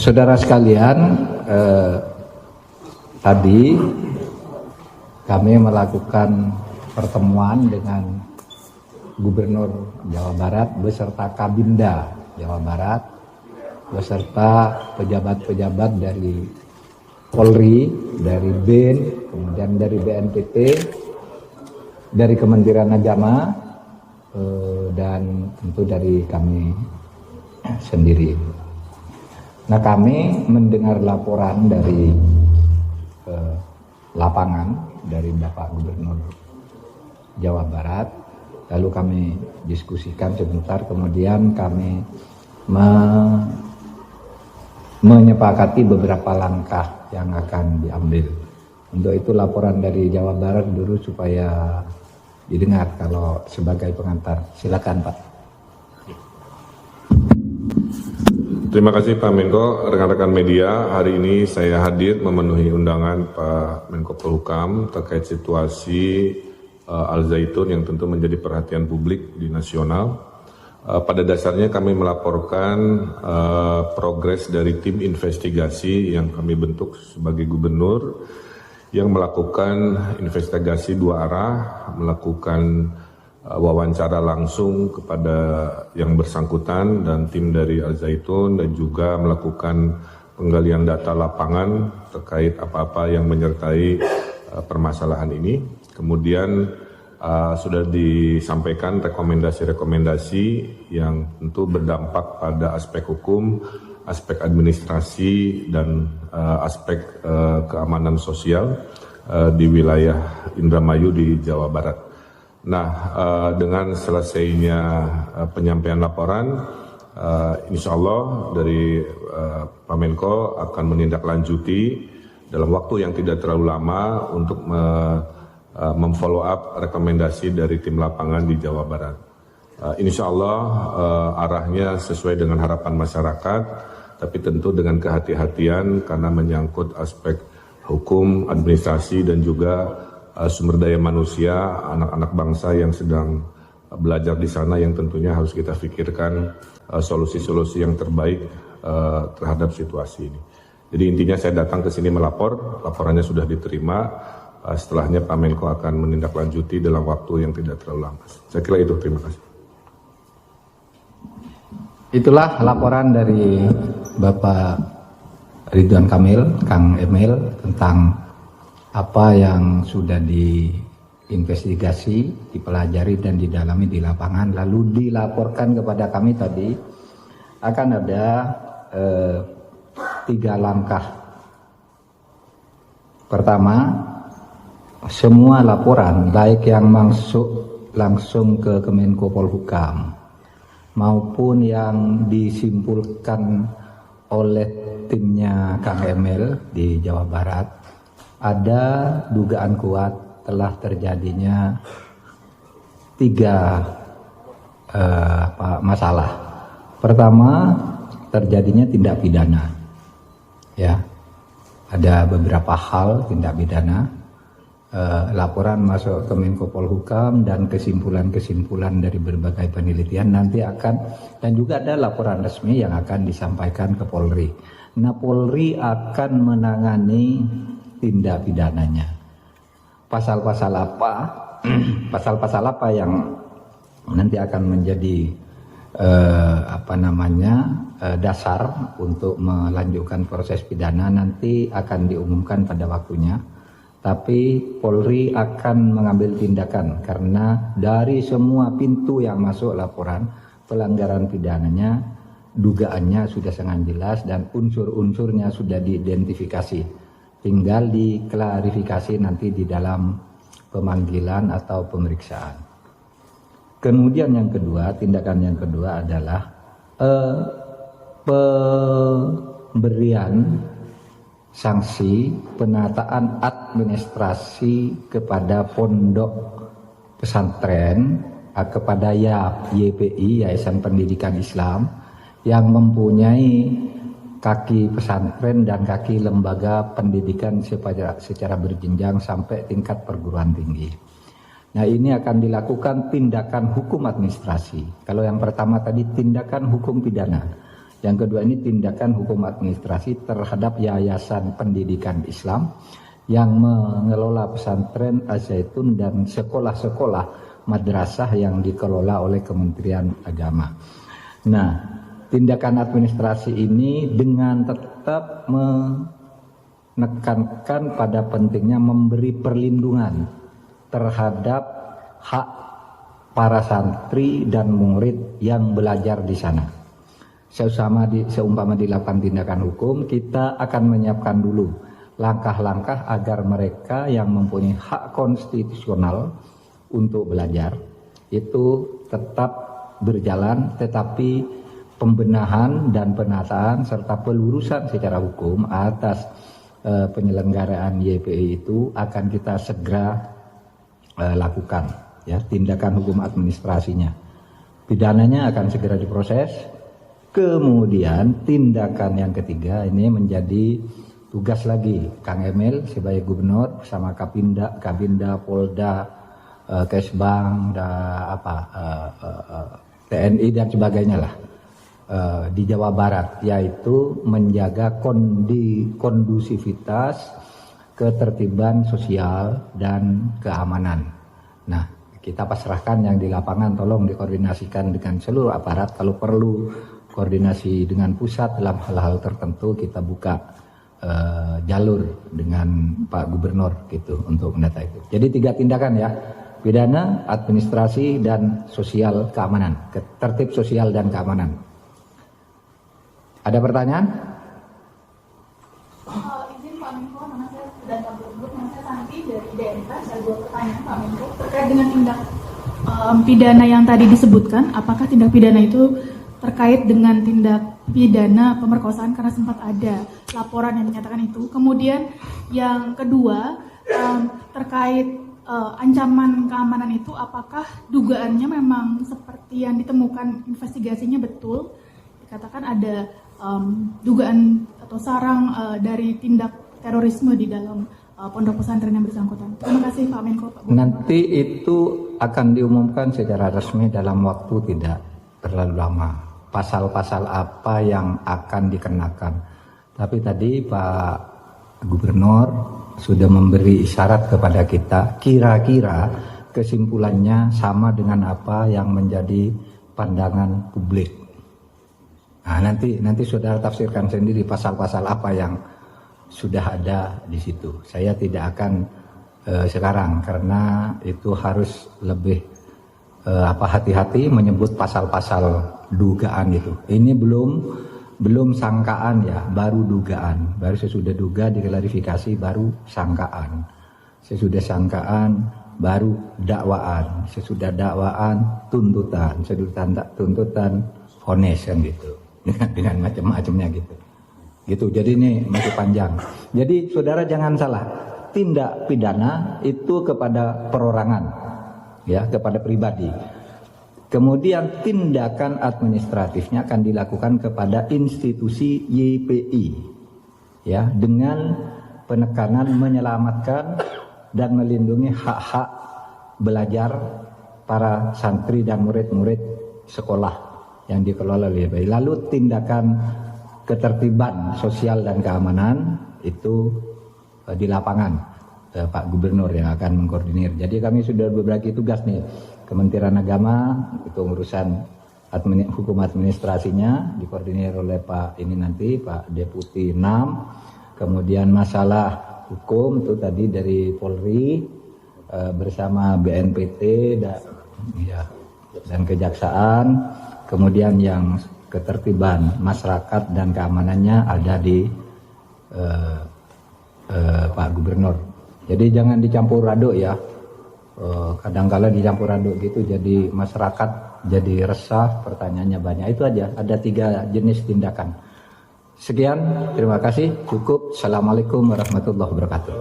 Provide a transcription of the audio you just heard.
Saudara sekalian, tadi kami melakukan pertemuan dengan Gubernur Jawa Barat beserta Kabinda Jawa Barat, beserta pejabat-pejabat dari Polri, dari BIN, kemudian dari BNPB, dari Kementerian Agama, dan tentu dari kami sendiri. Nah, kami mendengar laporan dari lapangan dari Bapak Gubernur Jawa Barat, lalu kami diskusikan sebentar, kemudian kami menyepakati beberapa langkah yang akan diambil. Untuk itu laporan dari Jawa Barat dulu supaya didengar kalau sebagai pengantar. Silakan Pak. Terima kasih Pak Menko, rekan-rekan media. Hari ini saya hadir memenuhi undangan Pak Menko Polhukam terkait situasi Al Zaitun yang tentu menjadi perhatian publik di nasional. Pada dasarnya kami melaporkan progres dari tim investigasi yang kami bentuk sebagai gubernur yang melakukan investigasi dua arah, melakukan wawancara langsung kepada yang bersangkutan dan tim dari Al Zaitun, dan juga melakukan penggalian data lapangan terkait apa-apa yang menyertai permasalahan ini. Kemudian sudah disampaikan rekomendasi-rekomendasi yang tentu berdampak pada aspek hukum, aspek administrasi, dan aspek keamanan sosial di wilayah Indramayu di Jawa Barat. Nah, dengan selesainya penyampaian laporan, insya Allah dari Pak Menko akan menindaklanjuti dalam waktu yang tidak terlalu lama untuk memfollow up rekomendasi dari tim lapangan di Jawa Barat. Insya Allah arahnya sesuai dengan harapan masyarakat, tapi tentu dengan kehati-hatian karena menyangkut aspek hukum, administrasi, dan juga sumber daya manusia, anak-anak bangsa yang sedang belajar di sana, yang tentunya harus kita pikirkan solusi-solusi yang terbaik terhadap situasi ini. Jadi intinya saya datang ke sini melapor, laporannya sudah diterima, setelahnya Pak Menko akan menindaklanjuti dalam waktu yang tidak terlalu lama. Saya kira itu, terima kasih. Itulah laporan dari Bapak Ridwan Kamil, Kang Emil, tentang apa yang sudah diinvestigasi, dipelajari dan didalami di lapangan, lalu dilaporkan kepada kami tadi. Akan ada 3 langkah. Pertama, semua laporan baik yang masuk langsung ke Kemenko Polhukam maupun yang disimpulkan oleh timnya Kang Emil di Jawa Barat, ada dugaan kuat telah terjadinya 3 masalah. Pertama, terjadinya tindak pidana. Ya, ada beberapa hal tindak pidana. Laporan masuk ke Menko Polhukam dan kesimpulan-kesimpulan dari berbagai penelitian nanti akan, dan juga ada laporan resmi yang akan disampaikan ke Polri. Nah, Polri akan menangani tindak pidananya. Pasal-pasal apa? Pasal-pasal apa yang nanti akan menjadi dasar untuk melanjutkan proses pidana nanti akan diumumkan pada waktunya. Tapi Polri akan mengambil tindakan karena dari semua pintu yang masuk laporan pelanggaran pidananya, dugaannya sudah sangat jelas dan unsur-unsurnya sudah diidentifikasi. Tinggal diklarifikasi nanti di dalam pemanggilan atau pemeriksaan. Kemudian yang kedua, tindakan yang kedua adalah pemberian sanksi penataan administrasi kepada pondok pesantren, kepada YPI, Yayasan Pendidikan Islam, yang mempunyai kaki pesantren dan kaki lembaga pendidikan secara berjenjang sampai tingkat perguruan tinggi. Nah, ini akan dilakukan tindakan hukum administrasi. Kalau yang pertama tadi tindakan hukum pidana. Yang kedua ini tindakan hukum administrasi terhadap Yayasan Pendidikan Islam yang mengelola pesantren Al-Zaitun dan sekolah-sekolah madrasah yang dikelola oleh Kementerian Agama. Nah, tindakan administrasi ini dengan tetap menekankan pada pentingnya memberi perlindungan terhadap hak para santri dan murid yang belajar di sana. Seumpama dilakukan tindakan hukum, kita akan menyiapkan dulu langkah-langkah agar mereka yang mempunyai hak konstitusional untuk belajar itu tetap berjalan, tetapi pembenahan dan penataan serta pelurusan secara hukum atas penyelenggaraan YPI itu akan kita segera lakukan, ya, tindakan hukum administrasinya. Pidananya akan segera diproses. Kemudian tindakan yang ketiga ini menjadi tugas lagi Kang Emil sebagai gubernur bersama Kabinda, Polda, Kesbang, TNI dan sebagainya lah di Jawa Barat, yaitu menjaga kondusivitas, ketertiban sosial dan keamanan. Nah, kita pasrahkan yang di lapangan, tolong dikoordinasikan dengan seluruh aparat. Kalau perlu koordinasi dengan pusat dalam hal-hal tertentu, kita buka jalur dengan Pak Gubernur gitu untuk mendata itu. Jadi 3 tindakan ya, pidana, administrasi, dan sosial keamanan, tertib sosial dan keamanan. Ada pertanyaan? Izin Pak Menko, nama saya dan Pak Gubernur, nama saya Santi dari DMK. Saya 2 pertanyaan Pak Menko terkait dengan tindak pidana yang tadi disebutkan. Apakah tindak pidana itu terkait dengan tindak pidana pemerkosaan, karena sempat ada laporan yang menyatakan itu. Kemudian yang kedua terkait ancaman keamanan itu, apakah dugaannya memang seperti yang ditemukan investigasinya betul? Dikatakan ada dugaan atau sarang dari tindak terorisme di dalam pondok pesantren yang bersangkutan. Terima kasih Pak Menko. Nanti itu akan diumumkan secara resmi dalam waktu tidak terlalu lama. Pasal-pasal apa yang akan dikenakan. Tapi tadi Pak Gubernur sudah memberi isyarat kepada kita, kira-kira kesimpulannya sama dengan apa yang menjadi pandangan publik. Nah, nanti saudara tafsirkan sendiri pasal-pasal apa yang sudah ada di situ. Saya tidak akan sekarang, karena itu harus lebih hati-hati menyebut pasal-pasal dugaan itu. Ini belum sangkaan ya, baru dugaan. Baru sesudah duga diklarifikasi, baru sangkaan. Sesudah sangkaan baru dakwaan. Sesudah dakwaan tuntutan. Sesudah tuntutan vonis kan gitu. Dengan macam-macamnya gitu. Gitu. Jadi ini masih panjang. Jadi saudara jangan salah. Tindak pidana itu kepada perorangan, ya, kepada pribadi. Kemudian tindakan administratifnya akan dilakukan kepada institusi YPI, ya, dengan penekanan menyelamatkan dan melindungi hak-hak belajar para santri dan murid-murid sekolah yang dikelola oleh YPI. Lalu tindakan ketertiban sosial dan keamanan itu di lapangan, Pak Gubernur yang akan mengkoordinir. Jadi kami sudah berbagi tugas nih. Kementerian Agama itu urusan hukum administrasinya dikoordinir oleh Pak Deputi 6. Kemudian masalah hukum itu tadi dari Polri bersama BNPT dan Kejaksaan. Kemudian yang ketertiban masyarakat dan keamanannya ada di Pak Gubernur. Jadi jangan dicampur aduk ya. Kadang-kala dicampur aduk gitu, jadi masyarakat jadi resah, pertanyaannya banyak. Itu aja, ada 3 jenis tindakan. Sekian, terima kasih, cukup. Assalamualaikum warahmatullahi wabarakatuh.